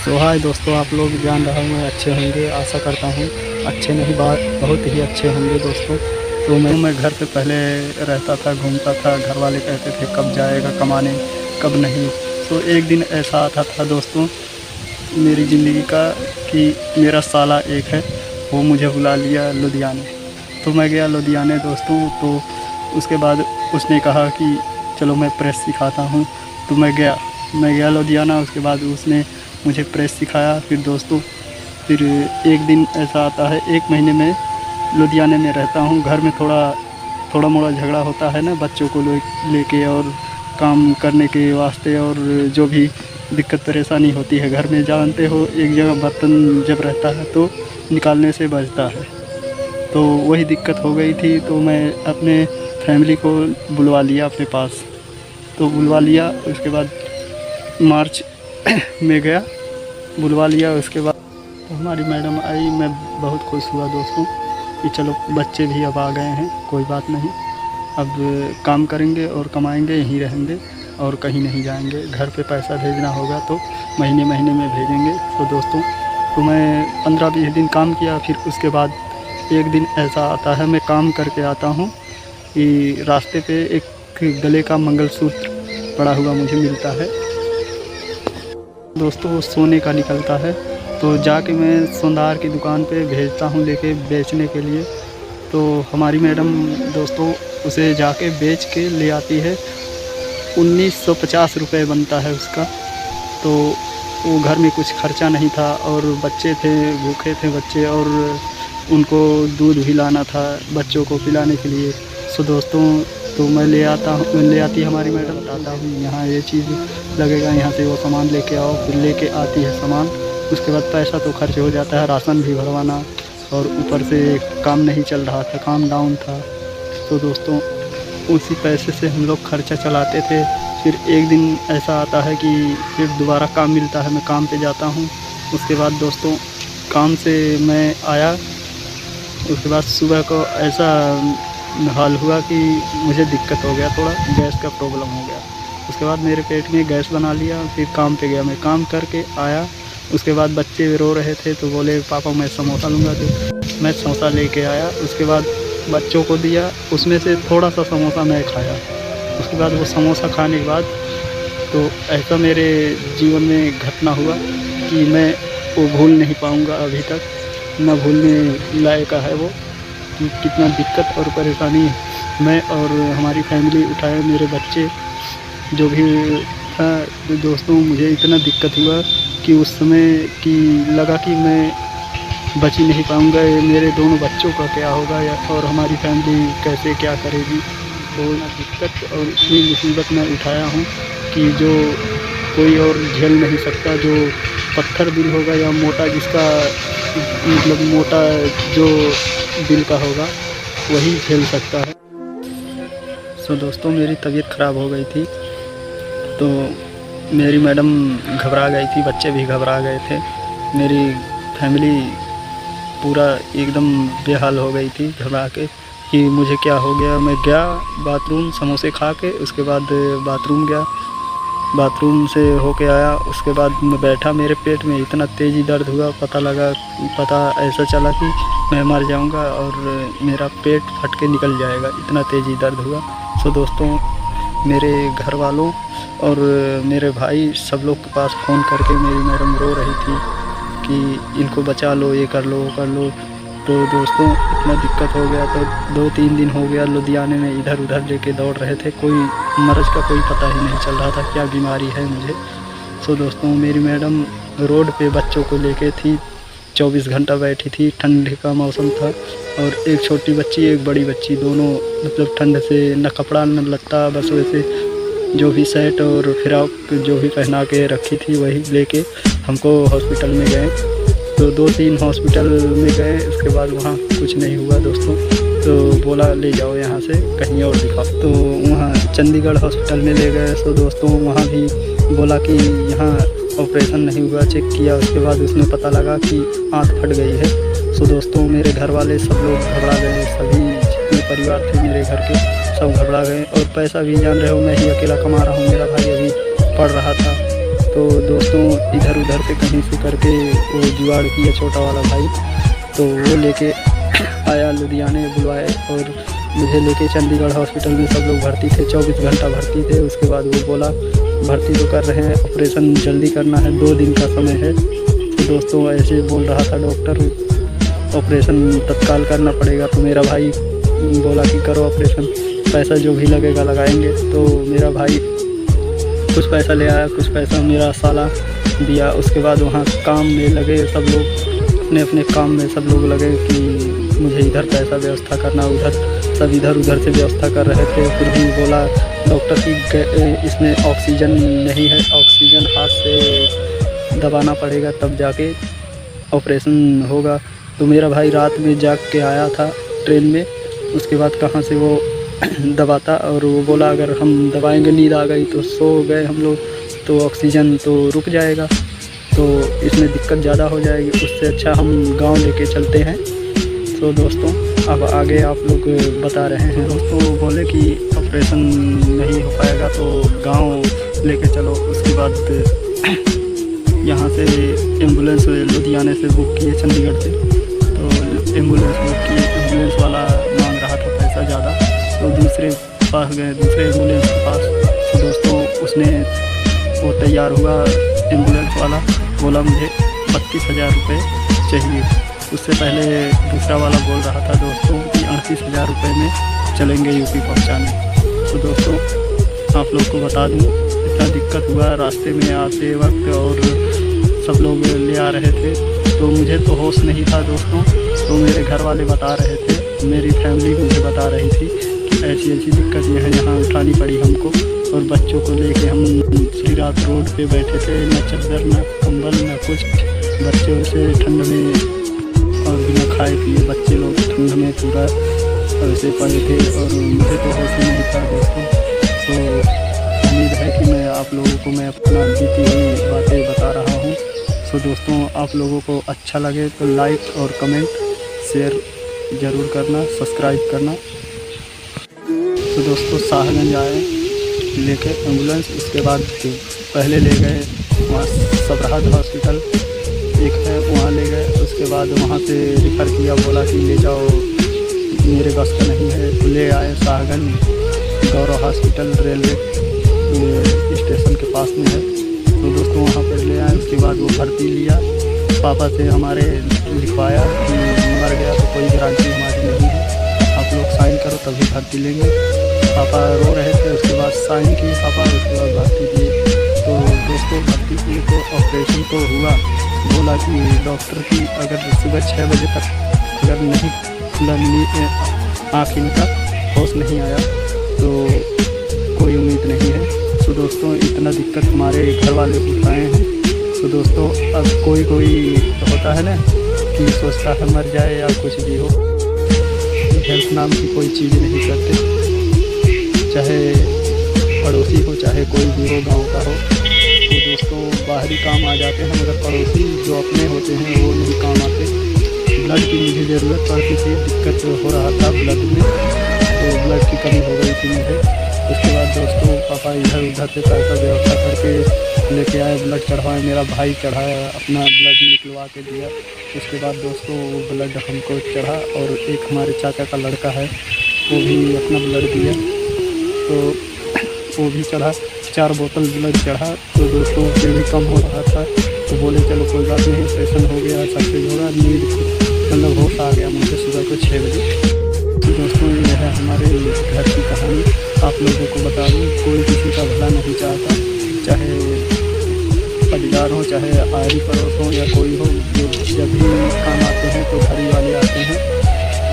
तो हाय दोस्तों, आप लोग जान रहा हूँ मैं अच्छे होंगे, आशा करता हूँ। अच्छे नहीं, बात बहुत ही अच्छे होंगे दोस्तों। तो मैं घर पे पहले रहता था, घूमता था। घर वाले कहते थे कब जाएगा कमाने, कब नहीं। तो एक दिन ऐसा आता था दोस्तों मेरी ज़िंदगी का कि मेरा साला एक है, वो मुझे बुला लिया लुधियाने। तो मैं गया लुधियाने दोस्तों। तो उसके बाद उसने कहा कि चलो मैं प्रेस सिखाता हूँ। तो मैं गया लुधियाना। उसके बाद उसने मुझे प्रेस सिखाया। फिर एक दिन ऐसा आता है, 1 महीने में लुधियाने में रहता हूँ। घर में थोड़ा मोड़ा झगड़ा होता है ना, बच्चों को लेके और काम करने के वास्ते, और जो भी दिक्कत परेशानी होती है घर में, जानते हो एक जगह बर्तन जब रहता है तो निकालने से बचता है। तो वही दिक्कत हो गई थी। तो मैं अपने फैमिली को बुलवा लिया अपने पास। तो बुलवा लिया, उसके बाद मार्च में गया, बुलवा लिया। उसके बाद तो हमारी मैडम आई। मैं बहुत खुश हुआ दोस्तों कि चलो बच्चे भी अब आ गए हैं, कोई बात नहीं, अब काम करेंगे और कमाएंगे, यहीं रहेंगे और कहीं नहीं जाएंगे। घर पे पैसा भेजना होगा तो महीने महीने में भेजेंगे। तो दोस्तों, तो मैं 15-20 दिन काम किया। फिर उसके बाद एक दिन ऐसा आता है, मैं काम करके आता हूँ कि रास्ते पे एक गले का मंगलसूत्र पड़ा हुआ मुझे मिलता है दोस्तों, वो सोने का निकलता है। तो जाके मैं सोनार की दुकान पे भेजता हूँ लेके बेचने के लिए। तो हमारी मैडम दोस्तों उसे जाके बेच के ले आती है। 1950 रुपये बनता है उसका। तो वो घर में कुछ खर्चा नहीं था और बच्चे थे, भूखे थे बच्चे, और उनको दूध भी लाना था बच्चों को पिलाने के लिए। सो दोस्तों, तो मैं ले आती हमारी मैडम, बताता हूँ यहाँ ये चीज़ लगेगा, यहाँ से वो सामान लेके आओ। फिर लेके आती है सामान। उसके बाद पैसा तो खर्च हो जाता है, राशन भी भरवाना, और ऊपर से काम नहीं चल रहा था, काम डाउन था। तो दोस्तों उसी पैसे से हम लोग खर्चा चलाते थे। फिर एक दिन ऐसा आता है कि फिर दोबारा काम मिलता है, मैं काम पे जाता हूँ। उसके बाद दोस्तों काम से मैं आया, उसके बाद सुबह को ऐसा हाल हुआ कि मुझे दिक्कत हो गया, थोड़ा गैस का प्रॉब्लम हो गया। उसके बाद मेरे पेट में गैस बना लिया। फिर काम पे गया, मैं काम करके आया। उसके बाद बच्चे रो रहे थे तो बोले पापा मैं समोसा लूँगा, तो मैं समोसा लेके आया। उसके बाद बच्चों को दिया, उसमें से थोड़ा सा समोसा मैं खाया। उसके बाद वो समोसा खाने के बाद तो ऐसा मेरे जीवन में घटना हुआ कि मैं वो भूल नहीं पाऊँगा अभी तक, ना भूलने लायक है वो, कि कितना दिक्कत और परेशानी मैं और हमारी फैमिली उठाए, मेरे बच्चे जो भी था। तो दोस्तों मुझे इतना दिक्कत हुआ कि उस समय कि लगा कि मैं बच ही नहीं पाऊँगा, मेरे दोनों बच्चों का क्या होगा या और हमारी फैमिली कैसे क्या करेगी। तो दिक्कत और इतनी मुसीबत मैं उठाया हूँ कि जो कोई और झेल नहीं सकता। जो पत्थर दिल होगा या मोटा, जिसका मतलब मोटा जो दिल का होगा, वही झेल सकता है। सो दोस्तों मेरी तबीयत ख़राब हो गई थी, तो मेरी मैडम घबरा गई थी, बच्चे भी घबरा गए थे, मेरी फैमिली पूरा एकदम बेहाल हो गई थी घबरा के कि मुझे क्या हो गया। मैं गया बाथरूम, समोसे खा के उसके बाद बाथरूम गया, बाथरूम से होके आया। उसके बाद मैं बैठा, मेरे पेट में इतना तेज़ी दर्द हुआ, पता ऐसा चला कि मैं मर जाऊंगा और मेरा पेट फट के निकल जाएगा, इतना तेज़ी दर्द हुआ। सो दोस्तों मेरे घर वालों और मेरे भाई सब लोग के पास फ़ोन करके मेरी मैडम रो रही थी कि इनको बचा लो, ये कर लो, वो कर लो। तो दोस्तों इतना दिक्कत हो गया। तो 2-3 दिन हो गया लुधियाने में इधर उधर लेके दौड़ रहे थे, कोई मर्ज़ का कोई पता ही नहीं चल रहा था क्या बीमारी है मुझे। सो दोस्तों मेरी मैडम रोड पे बच्चों को लेके थी, 24 घंटा बैठी थी। ठंड का मौसम था और एक छोटी बच्ची एक बड़ी बच्ची, दोनों मतलब ठंड से न कपड़ा न लत्ता, बस वैसे जो भी शर्ट और फ्रॉक जो भी पहना के रखी थी वही लेके हमको हॉस्पिटल में गए। तो 2-3 हॉस्पिटल में गए, उसके बाद वहाँ कुछ नहीं हुआ दोस्तों। तो बोला ले जाओ यहाँ से कहीं और दिखाओ। तो वहाँ चंडीगढ़ हॉस्पिटल में ले गए। तो दोस्तों वहाँ भी बोला कि यहाँ ऑपरेशन नहीं हुआ, चेक किया, उसके बाद उसमें पता लगा कि आँख फट गई है। सो दोस्तों मेरे घर वाले सब लोग घबरा गए, सभी जितने परिवार थे मेरे घर के सब घबरा गए। और पैसा भी जान रहे हो, मैं ही अकेला कमा रहा हूँ, मेरा भाई अभी पढ़ रहा था। तो दोस्तों इधर उधर से कहीं से करके वो जुगाड़ किया छोटा वाला भाई, तो वो लेके आया, लुधियाने बुलवाए और मुझे लेके चंडीगढ़ हॉस्पिटल में सब लोग भर्ती थे, 24 घंटा भर्ती थे। उसके बाद वो बोला भर्ती तो कर रहे हैं, ऑपरेशन जल्दी करना है, 2 दिन का समय है। तो दोस्तों ऐसे बोल रहा था डॉक्टर, ऑपरेशन तत्काल करना पड़ेगा। तो मेरा भाई बोला कि करो ऑपरेशन, पैसा जो भी लगेगा लगाएंगे। तो मेरा भाई कुछ पैसा ले आया, कुछ पैसा मेरा साला दिया। उसके बाद वहाँ काम में लगे सब लोग, अपने अपने काम में सब लोग लगे कि मुझे इधर पैसा व्यवस्था करना, उधर सब इधर उधर से व्यवस्था कर रहे थे। फिर भी बोला डॉक्टर की इसमें ऑक्सीजन नहीं है, ऑक्सीजन हाथ से दबाना पड़ेगा तब जाके ऑपरेशन होगा। तो मेरा भाई रात में जाग के आया था ट्रेन में, उसके बाद कहाँ से वो दबाता, और वो बोला अगर हम दबाएंगे, नींद आ गई तो सो गए हम लोग, तो ऑक्सीजन तो रुक जाएगा, तो इसमें दिक्कत ज़्यादा हो जाएगी, उससे अच्छा हम गांव लेके चलते हैं। तो दोस्तों अब आगे आप लोग बता रहे हैं। दोस्तों बोले कि ऑपरेशन नहीं हो पाएगा तो गांव लेके चलो। उसके बाद यहाँ से एम्बुलेंस लुधियाने से बुक किए चंडीगढ़ से, तो एम्बुलेंस बुक की, एम्बुलेंस वाला मांग रहा था पैसा ज़्यादा, तो दूसरे पास गए, दूसरे एम्बुलेंस के पास। तो दोस्तों उसने वो तैयार हुआ एम्बुलेंस वाला, बोला मुझे 32,000 रुपये चाहिए। उससे पहले दूसरा वाला बोल रहा था दोस्तों कि 38,000 रुपये में चलेंगे यूपी पहुंचाने। तो दोस्तों आप लोग को बता दूं इतना दिक्कत हुआ रास्ते में आते वक्त, और सब लोग ले आ रहे थे, तो मुझे तो होश नहीं था दोस्तों। तो मेरे घर वाले बता रहे थे, मेरी फैमिली मुझे बता रही थी कि ऐसी ऐसी दिक्कत ये है, यहाँ उठानी पड़ी हमको। और बच्चों को लेके हम पूरी रात रोड पे बैठे थे, न चद्दर न कंबल न कुछ, बच्चे से ठंड में और बिना खाए पिए बच्चे लोग ठंड में पूरा ऐसे पड़े थे, और मुझे तो होश ही नहीं था दोस्तों। तो उम्मीद है कि मैं आप लोगों को मैं अपना बीती हुई बातें बता रहा हूँ। तो दोस्तों आप लोगों को अच्छा लगे तो लाइक और कमेंट शेयर ज़रूर करना, सब्सक्राइब करना। तो दोस्तों शाहगंज आए लेके एम्बुलेंस, उसके बाद पहले ले गए वहाँ सबराहत हॉस्पिटल एक है, वहाँ ले गए। उसके बाद वहाँ से रिफ़र किया, बोला कि ले जाओ, मेरे बस का नहीं है। तो ले आए शाहगंज गौरव हॉस्पिटल, रेलवे स्टेशन के पास में है। तो दोस्तों वहाँ पर ले आए, उसके बाद वो भर्ती लिया, पापा से हमारे लिखवाया कि मर गया तो कोई गारंटी हमारी नहीं है, आप लोग साइन करो तभी भर्ती लेंगे। पापा रो रहे थे, उसके बाद साइन किए पापा, उसके बाद भर्ती दिए। तो दोस्तों भर्ती किए तो ऑपरेशन तो हुआ, बोला कि डॉक्टर की अगर सुबह 6 बजे तक अगर नहीं खुला आँख इनका होश नहीं आया तो कोई उम्मीद नहीं है। तो दोस्तों इतना दिक्कत हमारे घर वाले उठाए हैं। तो दोस्तों अब कोई होता है ना कि सोचता है मर जाए या कुछ भी हो, हेल्थ नाम की कोई चीज़ नहीं करते, चाहे पड़ोसी हो चाहे कोई भी हो, गाँव का हो। तो दोस्तों बाहरी काम आ जाते हैं, मगर पड़ोसी जो अपने होते हैं वो नहीं काम आते। ब्लड की मुझे ज़रूरत पड़ती थी, दिक्कत हो रहा था ब्लड में, तो ब्लड की कमी हो गई थी मुझे। उसके बाद दोस्तों पापा इधर उधर से पैसा व्यवस्था करके लेके आए, ब्लड चढ़वाए, मेरा भाई चढ़ाया, अपना ब्लड निकलवा के दिया। उसके बाद दोस्तों वो ब्लड हमको चढ़ा, और एक हमारे चाचा का लड़का है वो भी अपना ब्लड दिया, तो वो भी चढ़ा, 4 बोतल ब्लड चढ़ा। तो दोस्तों फिर भी कम हो रहा था, तो बोले चलो कोई बात नहीं, ऑपरेशन हो गया, सब कुछ हो रहा, नींद मतलब होश आ गया मुझे सुबह को 6 बजे। तो दोस्तों यह है हमारे घर की कहानी, आप लोगों को बता दूँ कोई किसी का भला नहीं चाहता, चाहे परिवार हो चाहे आरी पड़ोस हो या कोई हो, जो जब भी काम आते हैं तो घर वाले आते हैं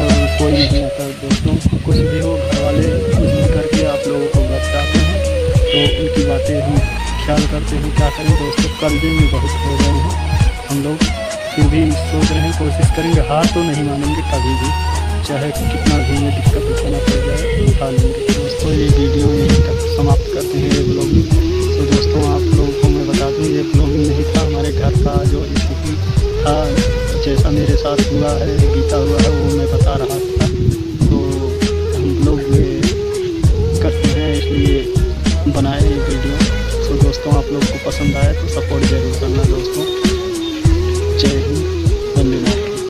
और कोई नहीं आता। दोस्तों कुछ भी हो घर वाले कुछ भी करके आप लोगों को बचाते हैं, तो उनकी बातें हम ख्याल करते हैं। क्या करें दोस्तों, कर्जे में बहुत हो गए हैं हम लोग, फिर भी सोच रहे हैं कोशिश करेंगे, हार तो नहीं मानेंगे कभी भी, चाहे कितना भी में दिक्कत उठाना पड़ जाए उठा लेंगे। दोस्तों ये वीडियो यहीं तक समाप्त करते हैं, ये ब्लॉगिंग। तो दोस्तों आप लोगों को मैं बता दूँ ये ब्लॉगिंग नहीं था, हमारे घर का जो स्थिति था जैसा मेरे साथ हुआ है बीता हुआ है